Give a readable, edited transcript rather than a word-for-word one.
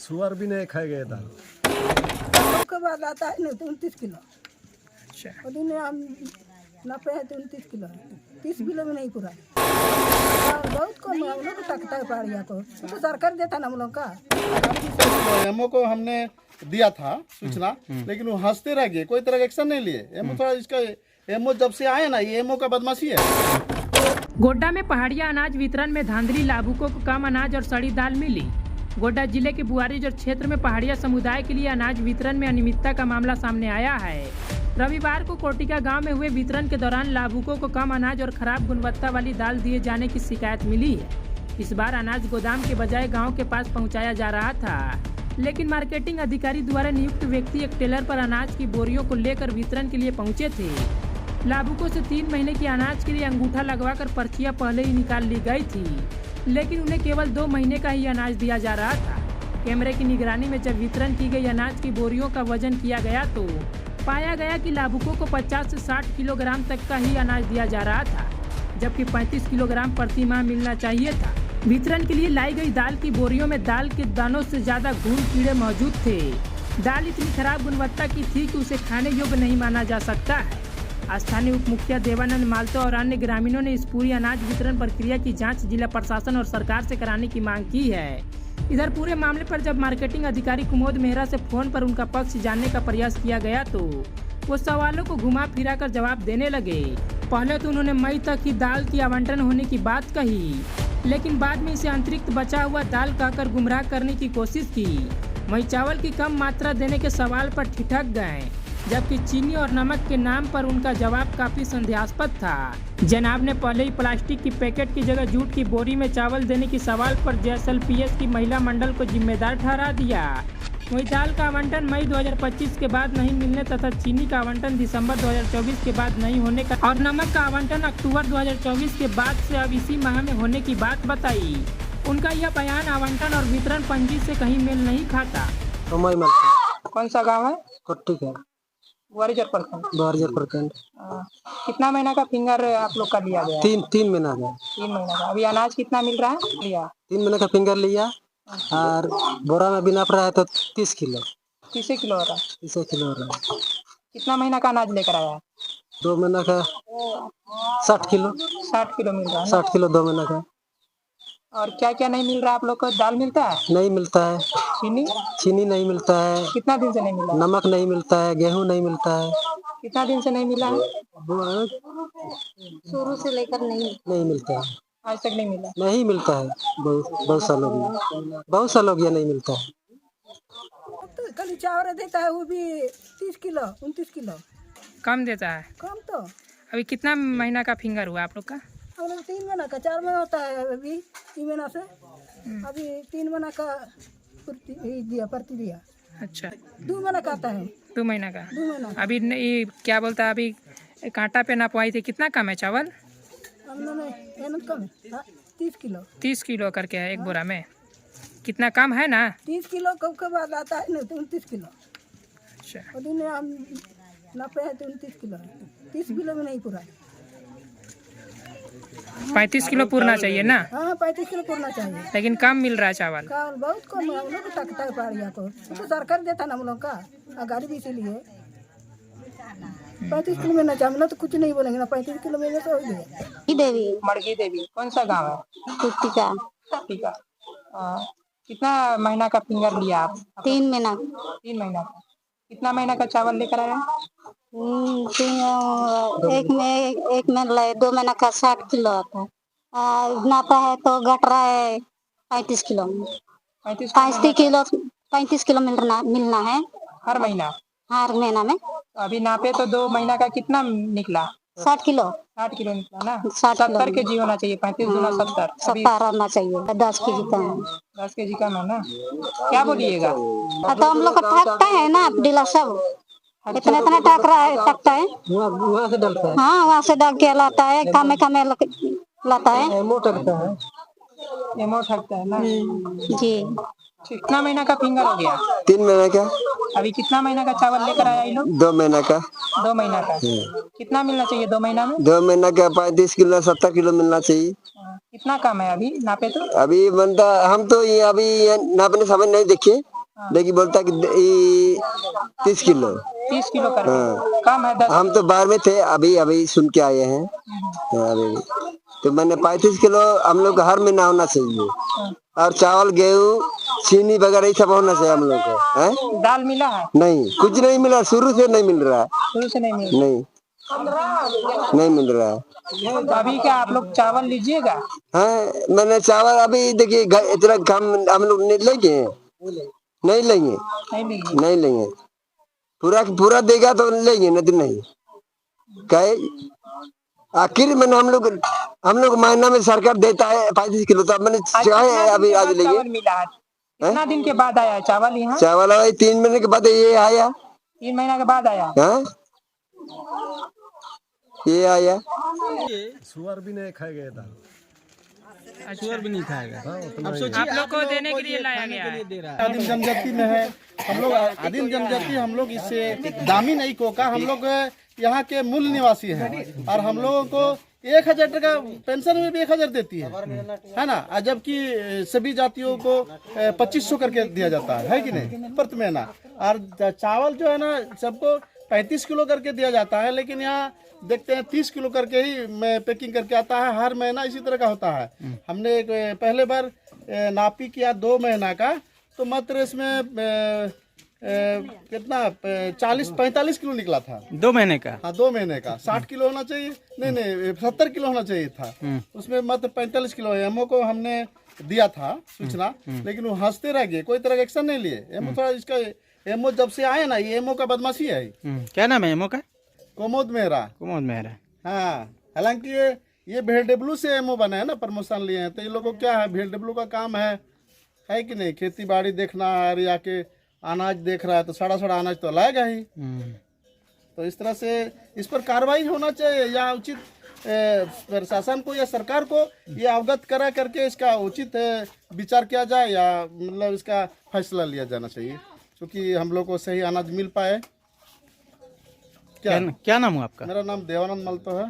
सुअर भी नहीं खाए गए दाल के बाद आता है नहीं तो 29 किलो। अच्छा, और दिन में हम नापे हैं तो 29 किलो है, 30 किलो में नहीं पूरा। बहुत कम है, हम लोग को टकता है पहाड़िया को, तो सरकार देता ना हम लोग का। एमओ को हमने दिया था सूचना, लेकिन वो हंसते रह गए, कोई तरह का एक्शन नहीं लिए। एमओ थोड़ा इसका एमओ जब से आए ना, ये एमओ का बदमाशी है। गोड्डा में पहाड़िया अनाज वितरण में धांधली, लाभुकों को कम अनाज और सड़ी दाल मिली। गोड्डा जिले के बुआरीजोर क्षेत्र में पहाड़िया समुदाय के लिए अनाज वितरण में अनियमितता का मामला सामने आया है। रविवार को कोटिका गांव में हुए वितरण के दौरान लाभुकों को कम अनाज और खराब गुणवत्ता वाली दाल दिए जाने की शिकायत मिली है। इस बार अनाज गोदाम के बजाय गांव के पास पहुंचाया जा रहा था, लेकिन मार्केटिंग अधिकारी द्वारा नियुक्त व्यक्ति एक टेलर पर अनाज की बोरियों को लेकर वितरण के लिए पहुंचे थे। लाभुकों से 3 महीने की अनाज के लिए अंगूठा लगवाकर पर्चियां पहले ही निकाल ली गई थी, लेकिन उन्हें केवल 2 महीने का ही अनाज दिया जा रहा था। कैमरे की निगरानी में जब वितरण की गई अनाज की बोरियों का वजन किया गया तो पाया गया कि लाभुकों को 50 से 60 किलोग्राम तक का ही अनाज दिया जा रहा था, जबकि 35 किलोग्राम प्रति माह मिलना चाहिए था। वितरण के लिए लाई गई दाल की बोरियों में दाल के दानों से ज्यादा घुन कीड़े मौजूद थे। दाल इतनी खराब गुणवत्ता की थी कि उसे खाने योग्य नहीं माना जा सकता है। स्थानीय उप मुखिया देवानंद मालतो और अन्य ग्रामीणों ने इस पूरी अनाज वितरण प्रक्रिया की जांच जिला प्रशासन और सरकार से कराने की मांग की है। इधर पूरे मामले पर जब मार्केटिंग अधिकारी कुमोद मेहरा से फोन पर उनका पक्ष जानने का प्रयास किया गया तो वो सवालों को घुमा फिरा कर जवाब देने लगे। पहले तो उन्होंने मई तक ही दाल की आवंटन होने की बात कही, लेकिन बाद में इसे अतिरिक्त बचा हुआ दाल कहकर गुमराह करने की कोशिश की। वहीं चावल की कम मात्रा देने के सवाल पर ठिठक गए, जबकि चीनी और नमक के नाम पर उनका जवाब काफी संदेहास्पद था। जनाब ने पहले ही प्लास्टिक की पैकेट की जगह जूट की बोरी में चावल देने की सवाल पर JSLPS की महिला मंडल को जिम्मेदार ठहरा दिया। वहीं दाल का आवंटन मई 2025 के बाद नहीं मिलने तथा चीनी का आवंटन दिसंबर 2024 के बाद नहीं होने का और नमक का आवंटन अक्टूबर 2024 के बाद से अब इसी माह में होने की बात बताई। उनका यह बयान आवंटन और वितरण पंजी से कहीं मेल नहीं खाता। कौन सा गांव है? कोटिका बुआरीजोर प्रखंड। बुआरीजोर प्रखंड। कितना महीना का फिंगर आप लोग का लिया गया? 3 महीना का। 3 महीना का। अभी अनाज कितना मिल रहा है? लिया 3 महीने का फिंगर लिया और बोरा में भी नाप रहा है तो 30 किलो। 30 किलो हो रहा है। 30 किलो हो रहा है। कितना महीना का अनाज लेकर आया है? 2 महीना का 60 किलो। 60 किलो मिल रहा है ना? 60 किलो 2 महीना का। और क्या क्या नहीं मिल रहा है आप लोग को? दाल मिलता है? नहीं मिलता है। चीनी नहीं मिलता है। कितना दिन से नहीं मिला? नमक नहीं मिलता है। गेहूं नहीं मिलता है। कितना दिन से नहीं मिला है? शुरू से लेकर नहीं मिलता है। आज तक नहीं मिला? नहीं मिलता है। बहुत साल हो गया। बहुत साल हो गया नहीं मिलता है। तो खाली चावल देता है, वो भी 30 किलो 29 किलो कम देता है। कम। तो अभी कितना महीना का फिंगर हुआ आप लोग का? हम लोग 3 महीना का, 4 महीना होता है अभी 3 महीना से। अभी 3 महीना का प्रति दिया। अच्छा, 2 महीना का आता है। 2 महीना का। 2 महीना अभी नहीं, क्या बोलता है, अभी कांटा पे नापवाई थी, कितना कम है चावल? हमने कम है 30 किलो। 30 किलो करके है एक बोरा में। कितना कम है ना? 30 किलो कब के बाद आता है नहीं तो 29 किलो। अच्छा, और दिन में हम नापे हैं तो 29 किलो है, 30 किलो में नहीं पूरा। 35 किलो पूरना चाहिए ना? हाँ 35 किलो पूरना चाहिए, लेकिन कम मिल रहा है चावल। चावल बहुत कम है। हम लोग को टकता है पहाड़िया को, तो सरकार देता ना हम लोग का गाड़ी भी इसीलिए। 35 किलो में ना चावल तो कुछ नहीं बोलेंगे ना, 35 किलो में तो हो गया। देवी मड़गी देवी कौन सा गांव है? कुटिका। ठीक है। कितना महीना का फिंगर लिया आप? 3 महीना। 3 महीना का। कितना महीना का चावल लेकर आया? एक में 2 महीना का 60 किलो आता है। नापा है तो घट रहा है 35 किलो में। 35 किलो मिलना है हर महीना? हर महीना में। अभी नापे तो 2 महीना का कितना निकला? 60 किलो। 60 किलो निकला ना? 70 kg होना चाहिए। 35 गुना 70। 70 रहना चाहिए। 10 केजी का है। 10 kg कम है ना? क्या बोलिएगा? तो हम लोग का ठगता है ना डीलर सब, इतना टक रहा है, टकता है। वहाँ से डलता है। हाँ वहाँ से डग के लाता है, कामे लाता है। एमओ टकता है। एमओ ठगता है ना? जी। कितना महीना का फिंगर हो गया? 3 महीने का। अभी कितना महीना का चावल लेकर आया ये लोग? 2 महीना का। 2 महीना का। कितना मिलना चाहिए 2 महीना में? 2 महीना का 35 किलो 70 किलो मिलना चाहिए। कितना कम है अभी नापे तो? अभी बनता, हम तो ये अभी नापने समय नहीं देखे, लेकिन बोलता कि 30 किलो। 30 किलो कर हाँ। कम है 10। हम तो बाहर में थे, अभी अभी सुन के आए हैं। अभी तो मैंने 35 किलो हम लोग का हर महीना होना चाहिए, और चावल गेहूँ चीनी वगैरह ये सब होना चाहिए हम लोग को। है दाल मिला है? नहीं, कुछ नहीं मिला, शुरू से नहीं मिल रहा है। शुरू से नहीं मिला? नहीं मिल रहा है। तो अभी क्या आप लोग चावल लीजिएगा? हाँ, मैंने चावल अभी देखिए इतना कम हम लोग नहीं लेंगे, नहीं लेंगे, नहीं लेंगे। पूरा देगा तो लेंगे, नहीं तो नहीं। कहे आखिर मैंने हम लोग महीना में सरकार देता है 35 किलो, तो मैंने चाहे अभी आज लेंगे। मिला है कितना दिन के बाद आया चावल यहाँ? चावल अभी 3 महीने के बाद ये आया। 3 महीना के बाद आया? हाँ, ये आया। सुअर भी नहीं खाएगा दाल। सुअर भी नहीं खाएगा। आप लोग को देने के लिए लाया गया है। आदिम जनजाति में है हम लोग, आदिम जनजाति हम लोग इससे दामी नहीं कोका, हम लोग यहाँ के मूल निवासी हैं, और हम लोगों को 1000 टका पेंशन में भी 1000 देती है ना। जबकि सभी जातियों को 2500 करके दिया जाता है कि नहीं, प्रति महीना। और चावल जो है ना सबको 35 किलो करके दिया जाता है, लेकिन यहाँ देखते हैं 30 किलो करके ही पैकिंग करके आता है, हर महीना इसी तरह का होता है। हमने पहले बार नापी किया 2 महीना का, तो मात्र इसमें कितना 40-45 किलो निकला था 2 महीने का। हाँ, 2 महीने का 60 किलो होना चाहिए, नहीं 70 किलो होना चाहिए था, उसमें मात्र 45 किलो। एमओ को हमने दिया था सूचना, लेकिन वो हंसते रह गए, कोई तरह का एक्शन नहीं लिए। एमओ थोड़ा इसका एमओ जब से आए ना, ये एमओ का बदमाशी है। क्या नाम है एमओ का? कुमोद मेहरा। कुमोद मेहरा। हाँ, हालांकि ये भेड़डेबलू से एमओ बने हैं ना, प्रमोशन लिए हैं, तो ये लोगों को क्या है, भेड़डेबलू का काम है कि नहीं, खेती बाड़ी देखना है, या के अनाज देख रहा है तो सड़ा अनाज तो लाएगा ही। तो इस तरह से इस पर कार्रवाई होना चाहिए, या उचित प्रशासन को या सरकार को ये अवगत करा करके इसका उचित विचार किया जाए, या मतलब इसका फैसला लिया जाना चाहिए, क्योंकि हम लोग को सही अनाज मिल पाए। क्या नाम हुआ आपका? मेरा नाम देवानंद मलतो है।